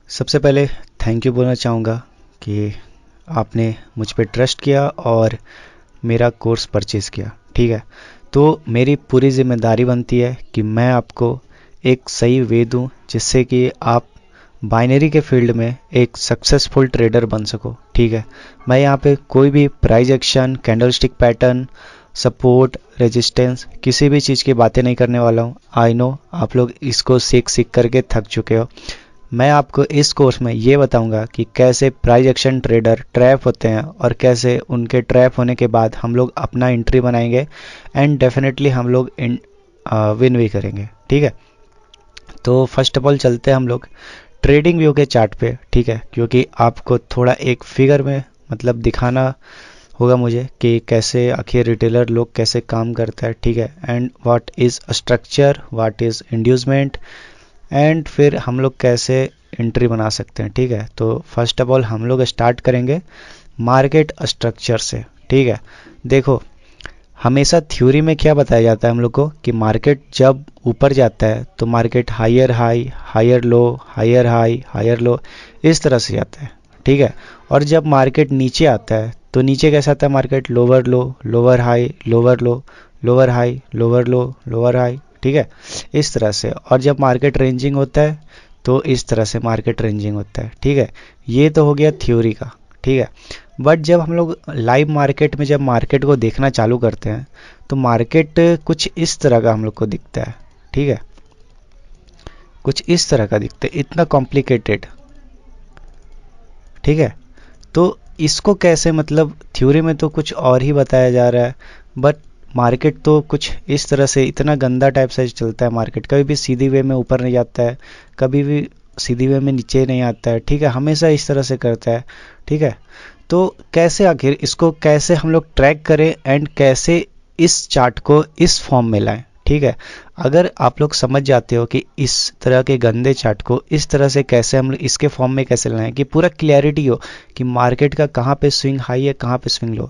सबसे पहले thank you बोलना चाहूँगा कि आपने मुझ पे ट्रस्ट किया और मेरा कोर्स परचेज़ किया। ठीक है, तो मेरी पूरी जिम्मेदारी बनती है कि मैं आपको एक सही वे दूँ जिससे कि आप बाइनरी के फील्ड में एक सक्सेसफुल ट्रेडर बन सको। ठीक है, मैं यहाँ पे कोई भी price action, candlestick pattern, support, resistance, किसी भी चीज़ की बातें नहीं करने वाला हूँ। आई नो आप लोग इसको सीख सीख करके थक चुके हो। मैं आपको इस कोर्स में ये बताऊंगा कि कैसे प्राइस एक्शन ट्रेडर ट्रैप होते हैं और कैसे उनके ट्रैप होने के बाद हम लोग अपना एंट्री बनाएंगे एंड डेफिनेटली हम लोग विन भी करेंगे। ठीक है, तो फर्स्ट ऑफ ऑल चलते हैं हम लोग ट्रेडिंग व्यू के चार्ट पे। ठीक है, क्योंकि आपको थोड़ा एक फिगर में मतलब दिखाना होगा मुझे कि कैसे आखिर रिटेलर लोग कैसे काम करता है। ठीक है, and what is structure, what is inducement, and फिर हम लोग कैसे एंट्री बना सकते हैं। ठीक है, तो फर्स्ट ऑफ ऑल हम लोग स्टार्ट करेंगे मार्केट स्ट्रक्चर से। ठीक है, देखो हमेशा थ्योरी में क्या बताया जाता है हम लोग को कि मार्केट जब ऊपर जाता है तो market higher high, higher low, higher high, higher low, इस तरह से जाता है। ठीक है, और जब मार्केट नीचे आता है तो नीचे कैसा आता है मार्केट, लोअर लो, लोअर हाई, लोअर लो, लोअर हाई, लोअर लो, लोअर हाई। ठीक है, इस तरह से। और जब मार्केट रेंजिंग होता है तो इस तरह से मार्केट रेंजिंग होता है। ठीक है, ये तो हो गया थ्योरी का। ठीक है, बट जब हम लोग लाइव मार्केट में जब मार्केट को देखना चालू करते हैं तो मार्केट कुछ इस तरह का हम लोग को दिखता है। ठीक है, कुछ इस तरह का दिखता है, इतना कॉम्प्लिकेटेड। ठीक है, तो इसको कैसे मतलब थ्योरी में तो कुछ और ही बताया जा रहा है बट मार्केट तो कुछ इस तरह से इतना गंदा टाइप से चलता है। मार्केट कभी भी सीधी वे में ऊपर नहीं जाता है, कभी भी सीधी वे में नीचे नहीं आता है। ठीक है, हमेशा इस तरह से करता है। ठीक है, तो कैसे आखिर इसको कैसे हम लोग ट्रैक करें एंड कैसे इस चार्ट को इस फॉर्म में लाएं। ठीक है, अगर आप लोग समझ जाते हो कि इस तरह के गंदे चार्ट को इस तरह से कैसे हम लोग इसके फॉर्म में कैसे लाएं कि पूरा क्लियरिटी हो कि मार्केट का कहाँ पे स्विंग हाई है, कहाँ पे स्विंग लो,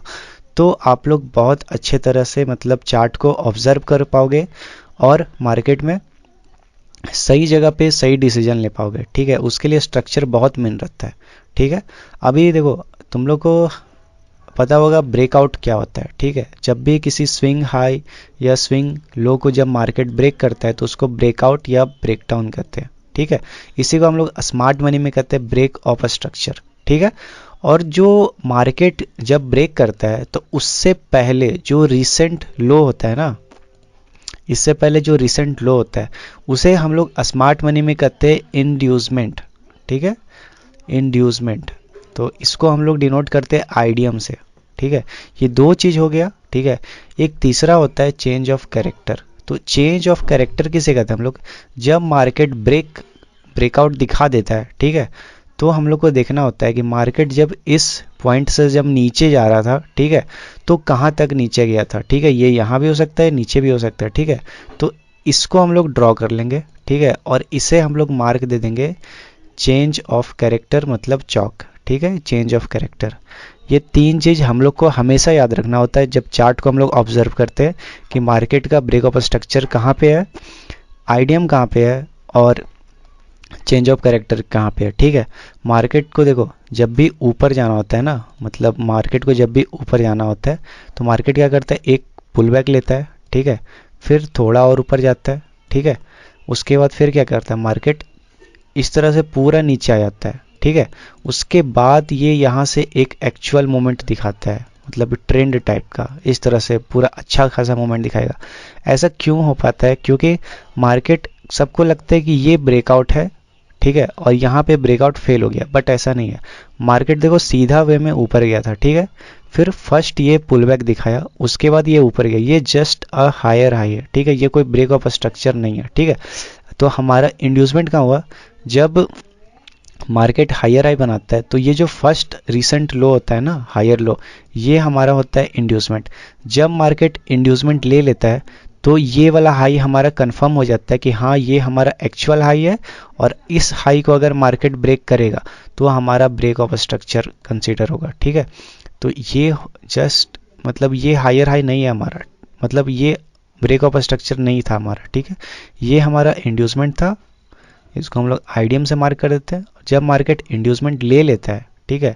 तो आप लोग बहुत अच्छे तरह से मतलब चार्ट को ऑब्जर्व कर पाओगे और मार्केट में सही जगह पे सही डिसीजन ले पाओगे। ठीक है, उसके लिए स्ट्रक्चर बहुत मेन रहता है। ठीक है, अभी देखो तुम लोग को पता होगा ब्रेकआउट क्या होता है। ठीक है, जब भी किसी स्विंग हाई या स्विंग लो को जब मार्केट ब्रेक करता है तो उसको ब्रेकआउट या ब्रेकडाउन कहते हैं। ठीक है, इसी को हम लोग स्मार्ट मनी में कहते हैं ब्रेक ऑफ स्ट्रक्चर। ठीक है, और जो मार्केट जब ब्रेक करता है तो उससे पहले जो रिसेंट लो होता है ना, इससे पहले जो रिसेंट लो होता है उसे हम लोग स्मार्ट मनी में कहते हैं इंड्यूसमेंट। ठीक है, इंड्यूसमेंट, तो इसको हम लोग डिनोट करते हैं आईडीएम से। ठीक है, ये दो चीज़ हो गया। ठीक है, एक तीसरा होता है चेंज ऑफ कैरेक्टर। तो चेंज ऑफ कैरेक्टर किसे कहते हैं हम लोग, जब मार्केट ब्रेकआउट दिखा देता है। ठीक है, तो हम लोग को देखना होता है कि मार्केट जब इस पॉइंट से जब नीचे जा रहा था, ठीक है, तो कहाँ तक नीचे गया था। ठीक है, ये यहाँ भी हो सकता है, नीचे भी हो सकता है। ठीक है, तो इसको हम लोग ड्रॉ कर लेंगे। ठीक है, और इसे हम लोग मार्क दे देंगे चेंज ऑफ कैरेक्टर मतलब चौक। ठीक है, चेंज ऑफ कैरेक्टर, ये तीन चीज़ हम लोग को हमेशा याद रखना होता है जब चार्ट को हम लोग ऑब्जर्व करते हैं कि मार्केट का ब्रेक ऑफ स्ट्रक्चर कहाँ पे है, आईडीएम कहाँ पे है और चेंज ऑफ कैरेक्टर कहाँ पे है। ठीक है, मार्केट को देखो जब भी ऊपर जाना होता है ना, मतलब मार्केट को जब भी ऊपर जाना होता है तो मार्केट क्या करता है, एक पुल बैक लेता है। ठीक है, फिर थोड़ा और ऊपर जाता है। ठीक है, उसके बाद फिर क्या करता है मार्केट इस तरह से पूरा नीचे आ जाता है। ठीक है, उसके बाद ये यहाँ से एक एक्चुअल मोमेंट दिखाता है, मतलब ट्रेंड टाइप का, इस तरह से पूरा अच्छा खासा मोमेंट दिखाएगा। ऐसा क्यों हो पाता है, क्योंकि मार्केट सबको लगता है कि ये ब्रेकआउट है। ठीक है, और यहाँ पे ब्रेकआउट फेल हो गया, बट ऐसा नहीं है। मार्केट देखो सीधा वे में ऊपर गया था। ठीक है, फिर फर्स्ट ये पुल बैक दिखाया, उसके बाद ये ऊपर गया, ये जस्ट अ हायर हाई है। ठीक है, ये कोई ब्रेक ऑफ स्ट्रक्चर नहीं है। ठीक है, तो हमारा इंड्यूसमेंट कहाँ हुआ, जब मार्केट हायर हाई बनाता है तो ये जो फर्स्ट रिसेंट लो होता है ना, हायर लो, ये हमारा होता है इंड्यूसमेंट। जब मार्केट इंड्यूसमेंट ले लेता है तो ये वाला हाई हमारा कंफर्म हो जाता है कि हाँ ये हमारा एक्चुअल हाई है, और इस हाई को अगर मार्केट ब्रेक करेगा तो हमारा ब्रेक ऑफ स्ट्रक्चर कंसीडर होगा। ठीक है, तो ये जस्ट मतलब ये हायर हाई नहीं है हमारा, मतलब ये ब्रेक ऑफ स्ट्रक्चर नहीं था हमारा। ठीक है, ये हमारा इंड्यूसमेंट था, इसको हम लोग आईडीएम से मार्क कर देते हैं। जब मार्केट इंड्यूसमेंट ले लेता है, ठीक है,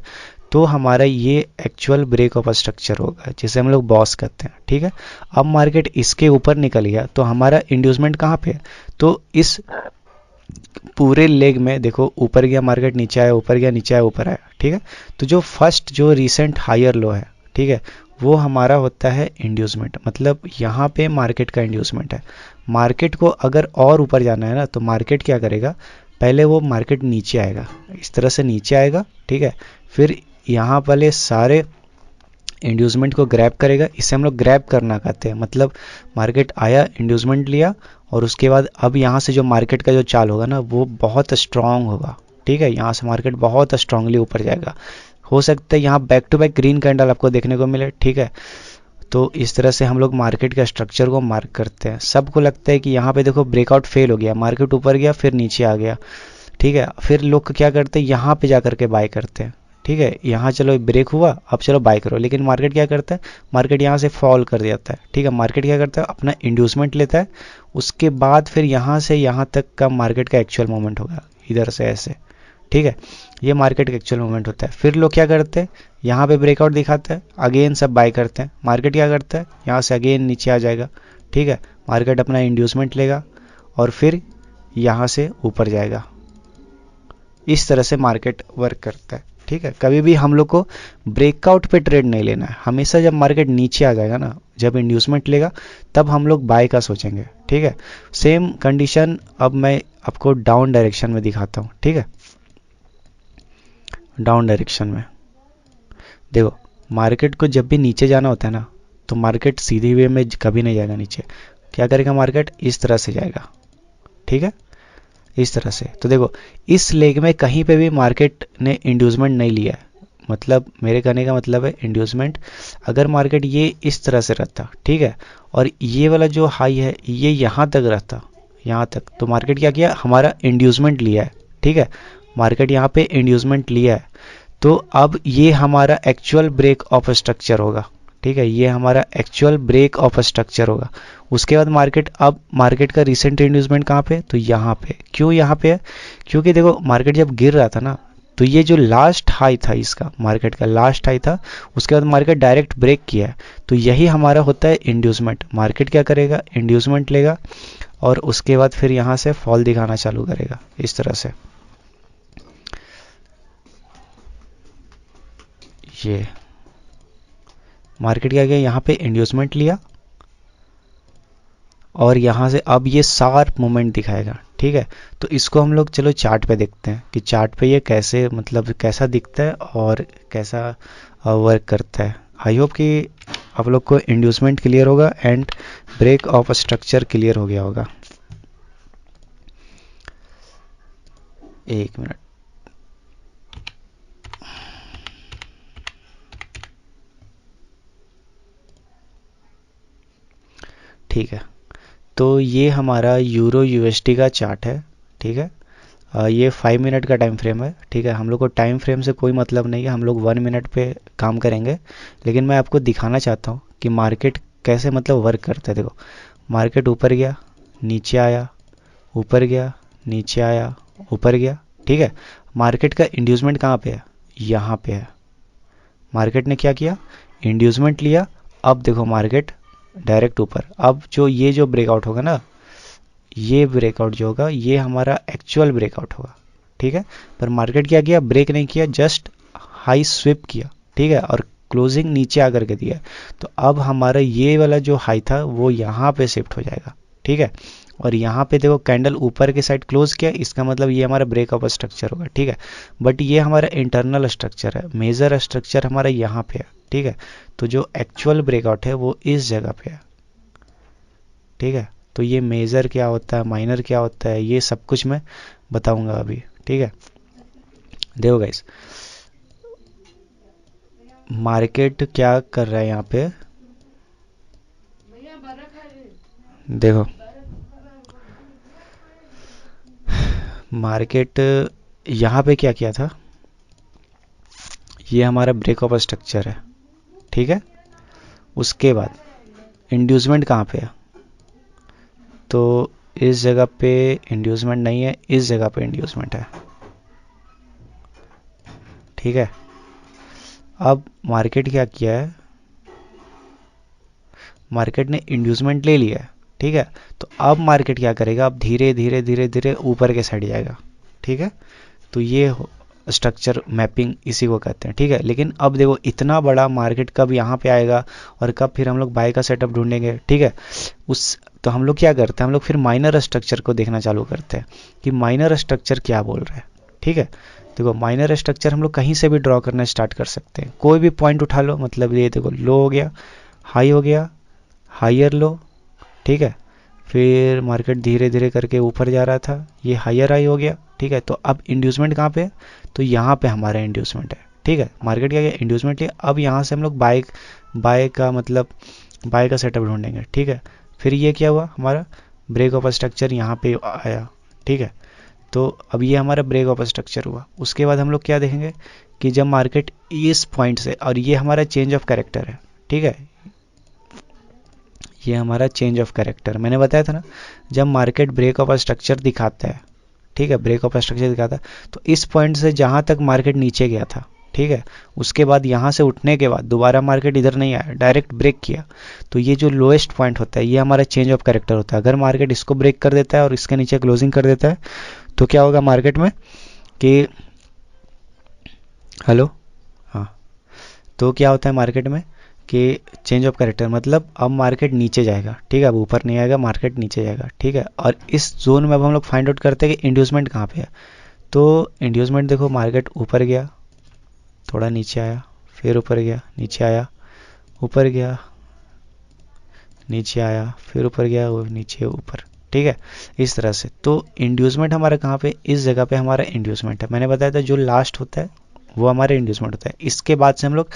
तो हमारा ये एक्चुअल ब्रेक ऑफ स्ट्रक्चर होगा, जिसे हम लोग बॉस कहते हैं, ठीक है। अब मार्केट इसके ऊपर निकल गया तो हमारा इंड्यूसमेंट कहाँ पे है, तो इस पूरे लेग में देखो, ऊपर गया मार्केट, नीचे आया, ऊपर गया, नीचे आया, ऊपर आया, ठीक है। तो जो फर्स्ट जो रिसेंट हायर लो है, ठीक है, वो हमारा होता है इंड्यूसमेंट, मतलब यहाँ पे मार्केट का इंड्यूसमेंट है। मार्केट को अगर और ऊपर जाना है ना, तो मार्केट क्या करेगा, पहले वो मार्केट नीचे आएगा, इस तरह से नीचे आएगा, ठीक है, फिर यहाँ वाले सारे इंड्यूसमेंट को ग्रैब करेगा, इसे हम लोग ग्रैब करना कहते हैं। मतलब मार्केट आया, इंड्यूसमेंट लिया, और उसके बाद अब यहाँ से जो मार्केट का जो चाल होगा ना, वो बहुत स्ट्रांग होगा, ठीक है, यहाँ से मार्केट बहुत स्ट्रांगली ऊपर जाएगा। हो सकता है यहाँ back to back green candle आपको देखने को मिले, ठीक है। तो इस तरह से हम लोग मार्केट का स्ट्रक्चर को मार्क करते हैं। सबको लगता है कि यहाँ पे देखो ब्रेकआउट फेल हो गया, मार्केट ऊपर गया फिर नीचे आ गया, ठीक है, फिर लोग क्या करते हैं, यहाँ पे जा करके बाय करते हैं, ठीक है, यहाँ चलो ब्रेक हुआ, अब चलो बाय करो। लेकिन मार्केट क्या करता है, मार्केट यहाँ से फॉल कर जाता है, ठीक है। मार्केट क्या करता है, अपना इंड्यूसमेंट लेता है, उसके बाद फिर यहाँ से यहाँ तक का मार्केट का एक्चुअल मूवमेंट होगा, इधर से ऐसे, ठीक है, ये मार्केट का एक्चुअल मूवमेंट होता है। फिर लोग क्या करते हैं, यहाँ पे ब्रेकआउट दिखाता है, अगेन सब बाय करते हैं। मार्केट क्या करता है, यहाँ से अगेन नीचे आ जाएगा, ठीक है, मार्केट अपना इंड्यूसमेंट लेगा और फिर यहाँ से ऊपर जाएगा। इस तरह से मार्केट वर्क करता है, ठीक है। कभी भी हम लोग को ब्रेकआउट पे ट्रेड नहीं लेना है, हमेशा जब मार्केट नीचे आ जाएगा ना, जब इंड्यूसमेंट लेगा, तब हम लोग बाय का सोचेंगे, ठीक है। सेम कंडीशन अब मैं आपको डाउन डायरेक्शन में दिखाता हूँ, ठीक है। डाउन डायरेक्शन में देखो, मार्केट को जब भी नीचे जाना होता है ना, तो मार्केट सीधी वे में कभी नहीं जाएगा नीचे। क्या करेगा, मार्केट इस तरह से जाएगा, ठीक है, इस तरह से। तो देखो, इस लेग में कहीं पे भी मार्केट ने इंड्यूसमेंट नहीं लिया है, मतलब मेरे कहने का मतलब है इंड्यूसमेंट, अगर मार्केट ये इस तरह से रहता, ठीक है, और ये वाला जो हाई है ये यहाँ तक रहता, यहाँ तक, तो मार्केट क्या किया, हमारा इंड्यूसमेंट लिया है, ठीक है, मार्केट यहाँ पे इंड्यूसमेंट लिया है, तो अब ये हमारा एक्चुअल ब्रेक ऑफ स्ट्रक्चर होगा, ठीक है, ये हमारा एक्चुअल ब्रेक ऑफ स्ट्रक्चर होगा। उसके बाद मार्केट, अब मार्केट का रिसेंट इंड्यूसमेंट कहाँ पे, तो यहाँ पे। क्यों यहाँ पे है, क्योंकि देखो मार्केट जब गिर रहा था ना, तो ये जो लास्ट हाई था, इसका मार्केट का लास्ट हाई था, उसके बाद मार्केट डायरेक्ट ब्रेक किया है, तो यही हमारा होता है इंड्यूसमेंट। मार्केट क्या करेगा, इंड्यूसमेंट लेगा और उसके बाद फिर यहाँ से फॉल दिखाना चालू करेगा, इस तरह से। ये मार्केट क्या किया, यहाँ पे इंड्यूसमेंट लिया और यहाँ से अब ये शार्प मूवमेंट दिखाएगा, ठीक है। तो इसको हम लोग चलो चार्ट पे देखते हैं कि चार्ट पे ये कैसे, मतलब कैसा दिखता है और कैसा वर्क करता है। आई होप कि आप लोग को इंड्यूसमेंट क्लियर होगा and break of structure clear हो गया होगा। एक मिनट, ठीक है। तो ये हमारा यूरो यूएसडी का चार्ट है, ठीक है। ये 5 मिनट का टाइम फ्रेम है, ठीक है। हम लोग को टाइम फ्रेम से कोई मतलब नहीं है, हम लोग 1 मिनट पे काम करेंगे, लेकिन मैं आपको दिखाना चाहता हूँ कि मार्केट कैसे मतलब वर्क करता है। देखो, मार्केट ऊपर गया, नीचे आया, ऊपर गया, नीचे आया, ऊपर गया, ठीक है। मार्केट का इंड्यूसमेंट कहाँ पे है, यहाँ पे है। मार्केट ने क्या किया, इंड्यूसमेंट लिया, अब देखो मार्केट डायरेक्ट ऊपर। अब जो ये जो ब्रेकआउट होगा ना, ये ब्रेकआउट जो होगा ये हमारा एक्चुअल ब्रेकआउट होगा, ठीक है। पर मार्केट क्या किया, ब्रेक नहीं किया, जस्ट हाई स्विप किया, ठीक है, और क्लोजिंग नीचे आकर के दिया। तो अब हमारा ये वाला जो हाई था वो यहाँ पे शिफ्ट हो जाएगा, ठीक है। और यहाँ पे देखो कैंडल ऊपर के साइड क्लोज किया, इसका मतलब ये हमारा ब्रेक ऑफ स्ट्रक्चर होगा, ठीक है। बट ये हमारा इंटरनल स्ट्रक्चर है, मेजर स्ट्रक्चर हमारा यहाँ पे है, ठीक है। तो जो एक्चुअल ब्रेकआउट है वो इस जगह पे है, ठीक है। तो ये मेजर क्या होता है, माइनर क्या होता है, ये सब कुछ मैं बताऊंगा अभी, ठीक है। देखो गाइस, मार्केट क्या कर रहा है यहाँ पे, देखो मार्केट यहाँ पे क्या किया था, ये हमारा ब्रेक ऑफ स्ट्रक्चर है, ठीक है। उसके बाद इंड्यूसमेंट कहाँ पे है, तो इस जगह पे इंड्यूसमेंट नहीं है, इस जगह पे इंड्यूसमेंट है, ठीक है। अब मार्केट क्या किया है, मार्केट ने इंड्यूसमेंट ले लिया है, ठीक है। तो अब मार्केट क्या करेगा, अब धीरे धीरे धीरे धीरे ऊपर के साइड जाएगा, ठीक है। तो ये स्ट्रक्चर मैपिंग इसी को कहते हैं, ठीक है। लेकिन अब देखो इतना बड़ा मार्केट कब यहाँ पे आएगा और कब फिर हम लोग बाय का सेटअप ढूंढेंगे, ठीक है। उस तो हम लोग क्या करते हैं, हम लोग फिर माइनर स्ट्रक्चर को देखना चालू करते हैं कि माइनर स्ट्रक्चर क्या बोल रहा है, ठीक है। देखो माइनर स्ट्रक्चर हम लोग कहीं से भी ड्रॉ करना स्टार्ट कर सकते हैं, कोई भी पॉइंट उठा लो, मतलब ये देखो लो हो गया, हाई हो गया, हायर लो, ठीक है। फिर मार्केट धीरे धीरे करके ऊपर जा रहा था, ये हायर हाई हो गया, ठीक है। तो अब इंड्यूसमेंट कहाँ पे है, तो यहाँ पे हमारा इंड्यूसमेंट है, ठीक है। मार्केट क्या गया, इंड्यूसमेंट लिया, अब यहाँ से हम लोग बाय का मतलब बाय का सेटअप ढूंढेंगे, ठीक है। फिर ये क्या हुआ, हमारा ब्रेक ऑफ स्ट्रक्चर यहाँ पे आया, ठीक है। तो अब ये हमारा ब्रेक ऑफ स्ट्रक्चर हुआ। उसके बाद हम लोग क्या देखेंगे कि जब मार्केट इस पॉइंट से, और ये हमारा चेंज ऑफ कैरेक्टर है, ठीक है, ये हमारा चेंज ऑफ कैरेक्टर मैंने बताया था ना, जब मार्केट ब्रेक ऑफ स्ट्रक्चर दिखाता है, ठीक है, ब्रेक ऑफ स्ट्रक्चर दिखाता है, तो इस पॉइंट से जहाँ तक मार्केट नीचे गया था, ठीक है, उसके बाद यहाँ से उठने के बाद दोबारा मार्केट इधर नहीं आया, डायरेक्ट ब्रेक किया, तो ये जो लोएस्ट पॉइंट होता है ये हमारा चेंज ऑफ कैरेक्टर होता है। अगर मार्केट इसको ब्रेक कर देता है और इसके नीचे क्लोजिंग कर देता है तो क्या होगा मार्केट में कि, हेलो, हाँ, तो क्या होता है मार्केट में कि चेंज ऑफ कैरेक्टर मतलब अब मार्केट नीचे जाएगा, ठीक है, अब ऊपर नहीं आएगा, मार्केट नीचे जाएगा, ठीक है। और इस जोन में अब हम लोग फाइंड आउट करते हैं कि इंड्यूसमेंट कहाँ पे है। तो इंड्यूसमेंट देखो मार्केट ऊपर गया, थोड़ा नीचे आया, फिर ऊपर गया, नीचे आया, ऊपर गया, नीचे आया, फिर ऊपर गया, वो नीचे ऊपर, ठीक है, इस तरह से। तो इंड्यूसमेंट हमारा कहाँ पे, इस जगह पे हमारा इंड्यूसमेंट है। मैंने बताया था जो लास्ट होता है वो हमारा इंड्यूसमेंट होता है। इसके बाद से हम लोग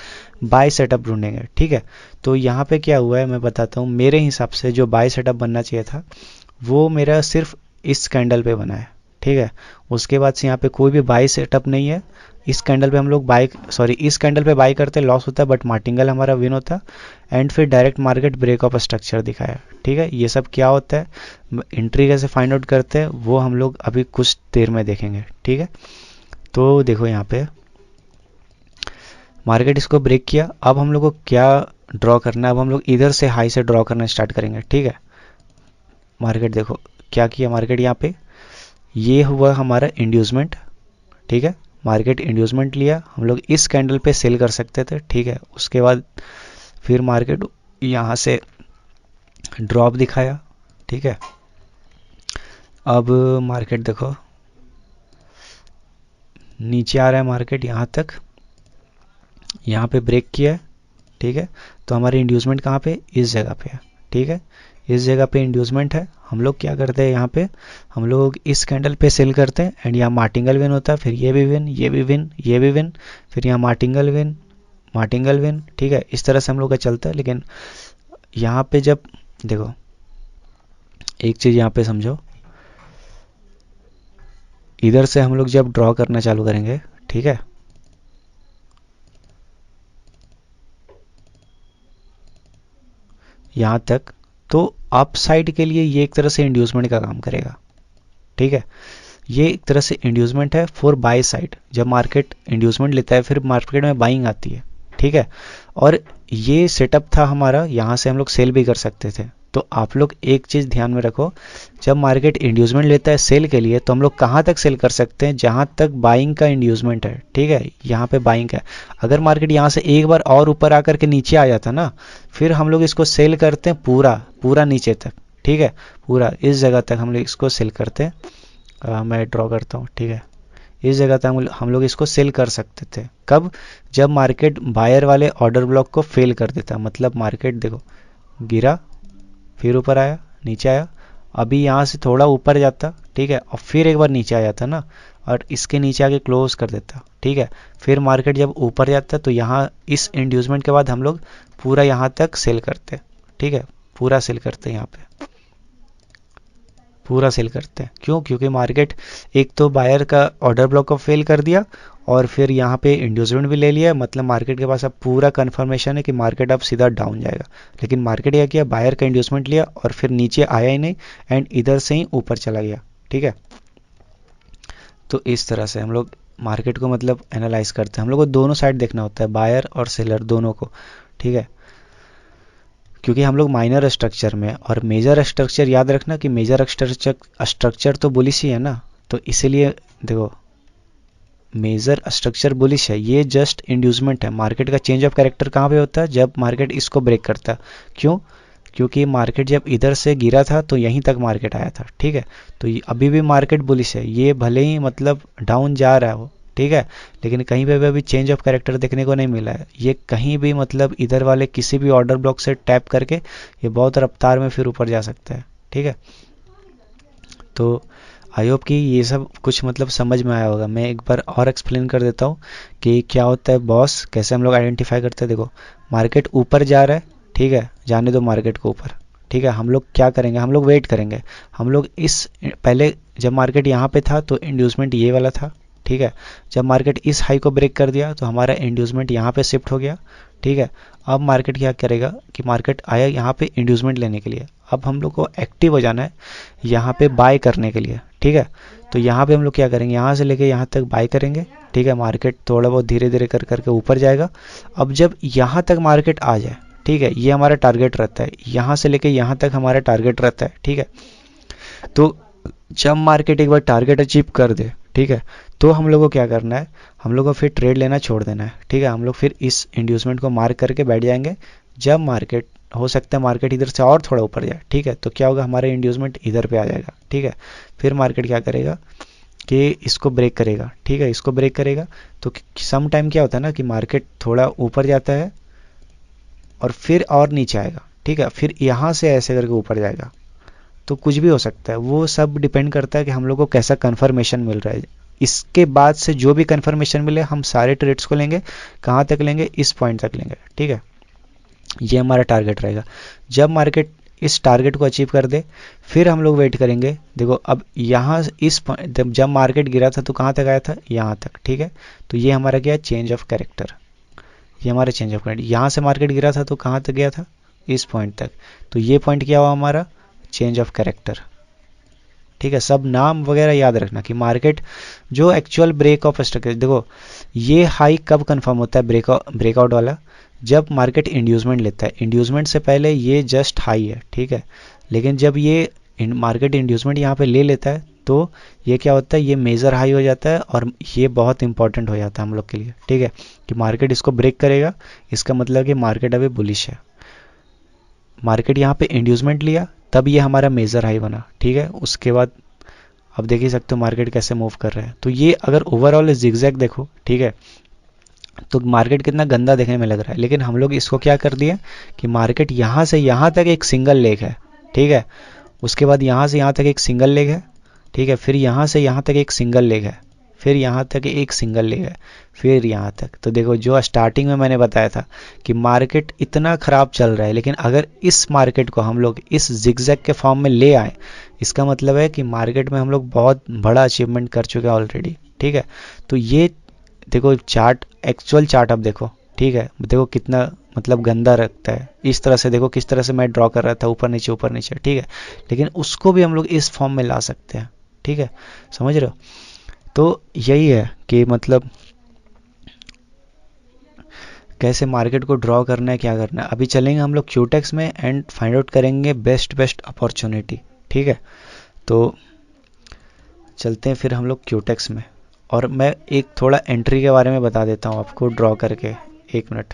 बाय सेटअप ढूंढेंगे, ठीक है। तो यहाँ पे क्या हुआ है मैं बताता हूँ, मेरे हिसाब से जो बाय सेटअप बनना चाहिए था वो मेरा सिर्फ इस कैंडल पे बना है, ठीक है। उसके बाद से यहाँ पे कोई भी बाय सेटअप नहीं है। इस कैंडल पे हम लोग इस कैंडल पे बाय करते लॉस होता है, बट मार्टिंगल हमारा विन होता। एंड फिर direct market break of structure दिखाया, ठीक है। ये सब क्या होता है, एंट्री कैसे फाइंड आउट करते हैं वो हम लोग अभी कुछ देर में देखेंगे, ठीक है। तो देखो यहाँ पे मार्केट इसको ब्रेक किया, अब हम लोग को क्या ड्रॉ करना है, अब हम लोग इधर से हाई से ड्रॉ करना स्टार्ट करेंगे, ठीक है। मार्केट देखो क्या किया, मार्केट यहाँ पे ये हुआ हमारा इंड्यूसमेंट, ठीक है। मार्केट इंड्यूसमेंट लिया, हम लोग इस कैंडल पे सेल कर सकते थे, ठीक है। उसके बाद फिर मार्केट यहाँ से ड्रॉप दिखाया, ठीक है। अब मार्केट देखो नीचे आ रहा है, मार्केट यहाँ तक, यहाँ पे ब्रेक किया है, ठीक है। तो हमारी इंड्यूसमेंट कहाँ पे, इस जगह पे है, ठीक है। इस जगह पे इंड्यूसमेंट है। हम लोग क्या करते हैं यहाँ पे, हम लोग इस कैंडल पे सेल करते हैं एंड यहाँ मार्टिंगल विन होता है, फिर ये भी विन, ये भी विन, ये भी विन, फिर यहाँ मार्टिंगल विन, मार्टिंगल विन, ठीक है। इस तरह से हम लोग का चलता है। लेकिन यहाँ पे जब देखो एक चीज़ यहाँ पे समझो, इधर से हम लोग जब ड्रॉ करना चालू करेंगे, ठीक है, यहाँ तक, तो अप साइड के लिए ये एक तरह से इंड्यूसमेंट का काम करेगा, ठीक है। ये एक तरह से इंड्यूसमेंट है फॉर बाय साइड। जब मार्केट इंड्यूसमेंट लेता है फिर मार्केट में बाइंग आती है, ठीक है। और ये सेटअप था हमारा, यहाँ से हम लोग सेल भी कर सकते थे। तो आप लोग एक चीज़ ध्यान में रखो, जब मार्केट इंड्यूसमेंट लेता है सेल के लिए तो हम लोग कहाँ तक सेल कर सकते हैं, जहाँ तक बाइंग का इंड्यूसमेंट है, ठीक है। यहाँ पे बाइंग है। अगर मार्केट यहाँ से एक बार और ऊपर आकर के नीचे आ जाता ना, फिर हम लोग इसको सेल करते हैं पूरा पूरा नीचे तक, ठीक है, पूरा इस जगह तक हम लोग इसको सेल करते हैं। मैं ड्रॉ करता हूँ, ठीक है। इस जगह तक हम लोग इसको सेल कर सकते थे। कब, जब मार्केट बायर वाले ऑर्डर ब्लॉक को फेल कर देता, मतलब मार्केट देखो गिरा, फिर ऊपर आया, नीचे आया, अभी यहाँ से थोड़ा ऊपर जाता, ठीक है, और फिर एक बार नीचे आ जाता ना, और इसके नीचे आके क्लोज कर देता, ठीक है। फिर मार्केट जब ऊपर जाता तो यहाँ इस इंड्यूसमेंट के बाद हम लोग पूरा यहाँ तक सेल करते, ठीक है, पूरा सेल करते यहाँ पे, पूरा सेल करते हैं। क्यों, क्योंकि मार्केट एक तो बायर का ऑर्डर ब्लॉक को फेल कर दिया और फिर यहाँ पे इंड्यूसमेंट भी ले लिया, मतलब मार्केट के पास अब पूरा कन्फर्मेशन है कि मार्केट अब सीधा डाउन जाएगा। लेकिन मार्केट क्या किया, बायर का इंड्यूसमेंट लिया और फिर नीचे आया ही नहीं एंड इधर से ही ऊपर चला गया, ठीक है। तो इस तरह से हम लोग मार्केट को मतलब एनालाइज करते हैं। हम लोग को दोनों साइड देखना होता है, बायर और सेलर दोनों को, ठीक है। क्योंकि हम लोग माइनर स्ट्रक्चर में, और मेजर स्ट्रक्चर याद रखना कि मेजर स्ट्रक्चर तो बुलिश ही है ना, तो इसीलिए देखो मेजर स्ट्रक्चर बुलिश है, ये जस्ट इंड्यूसमेंट है। मार्केट का चेंज ऑफ कैरेक्टर कहाँ पे होता है, जब मार्केट इसको ब्रेक करता है। क्यों? क्योंकि मार्केट जब इधर से गिरा था तो यहीं तक मार्केट आया था, ठीक है। तो अभी भी मार्केट बुलिश है, ये भले ही मतलब डाउन जा रहा है वो, ठीक है, लेकिन कहीं पे भी अभी चेंज ऑफ कैरेक्टर देखने को नहीं मिला है। ये कहीं भी मतलब इधर वाले किसी भी ऑर्डर ब्लॉक से टैप करके ये बहुत रफ्तार में फिर ऊपर जा सकता है, ठीक है। तो आई होप कि ये सब कुछ मतलब समझ में आया होगा। मैं एक बार और एक्सप्लेन कर देता हूँ कि क्या होता है बॉस, कैसे हम लोग आइडेंटिफाई करते हैं। देखो मार्केट ऊपर जा रहा है, ठीक है, जाने दो मार्केट को ऊपर, ठीक है। हम लोग क्या करेंगे, हम लोग वेट करेंगे। हम लोग इस पहले जब मार्केट यहाँ पे था तो इंड्यूसमेंट ये वाला था, ठीक है। जब मार्केट इस हाई को ब्रेक कर दिया तो हमारा इंड्यूसमेंट यहाँ पे शिफ्ट हो गया, ठीक है। अब मार्केट क्या करेगा कि मार्केट आया यहाँ पे इंड्यूसमेंट लेने के लिए, अब हम लोग को एक्टिव हो जाना है यहाँ पे बाय करने के लिए, ठीक है। तो यहाँ पे हम लोग क्या करेंगे, यहाँ से लेके यहाँ तक बाय करेंगे, ठीक है। मार्केट थोड़ा बहुत धीरे धीरे कर करके ऊपर जाएगा। अब जब यहाँ तक मार्केट आ जाए, ठीक है, ये हमारा टारगेट रहता है, यहाँ से लेके यहाँ तक हमारा टारगेट रहता है, ठीक है। तो जब मार्केट एक बार टारगेट अचीव कर दे, ठीक है, तो हम लोग को क्या करना है, हम लोग को फिर ट्रेड लेना छोड़ देना है, ठीक है। हम लोग फिर इस इंड्यूसमेंट को मार्क करके बैठ जाएंगे। जब मार्केट, हो सकता है मार्केट इधर से और थोड़ा ऊपर जाए, ठीक है, तो क्या होगा, हमारा इंड्यूसमेंट इधर पे आ जाएगा, ठीक है। फिर मार्केट क्या करेगा कि इसको ब्रेक करेगा, ठीक है, इसको ब्रेक करेगा। तो सम टाइम क्या होता है ना कि मार्केट थोड़ा ऊपर जाता है और फिर और नीचे आएगा, ठीक है, फिर यहाँ से ऐसे करके ऊपर जाएगा। तो कुछ भी हो सकता है, वो सब डिपेंड करता है कि हम लोग को कैसा कन्फर्मेशन मिल रहा है। इसके बाद से जो भी कन्फर्मेशन मिले हम सारे ट्रेड्स को लेंगे। कहाँ तक लेंगे, इस पॉइंट तक लेंगे, ठीक है। ये हमारा टारगेट रहेगा। जब मार्केट इस टारगेट को अचीव कर दे फिर हम लोग वेट करेंगे। देखो अब यहाँ इस जब मार्केट गिरा था तो कहाँ तक आया था, यहाँ तक, ठीक है। तो ये हमारा क्या है, चेंज ऑफ कैरेक्टर, ये हमारा चेंज ऑफ कैरेक्टर। यहाँ से मार्केट गिरा था तो कहाँ तक गया था, इस पॉइंट तक। तो ये पॉइंट क्या हुआ हमारा, चेंज ऑफ कैरेक्टर, ठीक है। सब नाम वगैरह याद रखना कि मार्केट जो एक्चुअल ब्रेक ऑफ स्ट्रक्चर, देखो ये हाई कब कंफर्म होता है ब्रेकआउट वाला, जब मार्केट इंड्यूसमेंट लेता है। इंड्यूसमेंट से पहले ये जस्ट हाई है, ठीक है, लेकिन जब ये मार्केट इंड्यूसमेंट यहाँ पे ले लेता है तो ये क्या होता है, ये मेजर हाई हो जाता है। और ये बहुत इंपॉर्टेंट हो जाता है हम लोग के लिए, ठीक है, कि मार्केट इसको ब्रेक करेगा। इसका मतलब कि मार्केट अभी बुलिश है। मार्केट यहाँ पे इंड्यूसमेंट लिया तब ये हमारा मेजर हाई बना, ठीक है। उसके बाद अब देख ही सकते हो मार्केट कैसे मूव कर रहा है। तो ये अगर ओवरऑल जिगजैग देखो, ठीक है, तो मार्केट कितना गंदा देखने में लग रहा है। लेकिन हम लोग इसको क्या कर दिए कि मार्केट यहाँ से यहाँ तक एक सिंगल लेग है, ठीक है। उसके बाद यहाँ से यहाँ तक एक सिंगल लेग है, ठीक है। फिर यहाँ से यहाँ तक एक सिंगल लेग है, फिर यहाँ तक एक सिंगल लेग है, फिर यहाँ तक। तो देखो जो स्टार्टिंग में मैंने बताया था कि मार्केट इतना ख़राब चल रहा है, लेकिन अगर इस मार्केट को हम लोग इस जिगजैग के फॉर्म में ले आए, इसका मतलब है कि मार्केट में हम लोग बहुत बड़ा अचीवमेंट कर चुके हैं ऑलरेडी, ठीक है। तो ये देखो चार्ट, एक्चुअल चार्ट अब देखो, ठीक है, देखो कितना मतलब गंदा रखता है। इस तरह से देखो किस तरह से मैं ड्रॉ कर रहा था, ऊपर नीचे, ठीक है, लेकिन उसको भी हम लोग इस फॉर्म में ला सकते हैं, ठीक है, समझ रहे हो। तो यही है कि मतलब कैसे मार्केट को ड्रॉ करना है, क्या करना है। अभी चलेंगे हम लोग क्यूटेक्स में एंड फाइंड आउट करेंगे बेस्ट अपॉर्चुनिटी, ठीक है। तो चलते हैं फिर हम लोग क्यूटेक्स में, और मैं एक थोड़ा एंट्री के बारे में बता देता हूँ आपको ड्रॉ करके, 1 मिनट।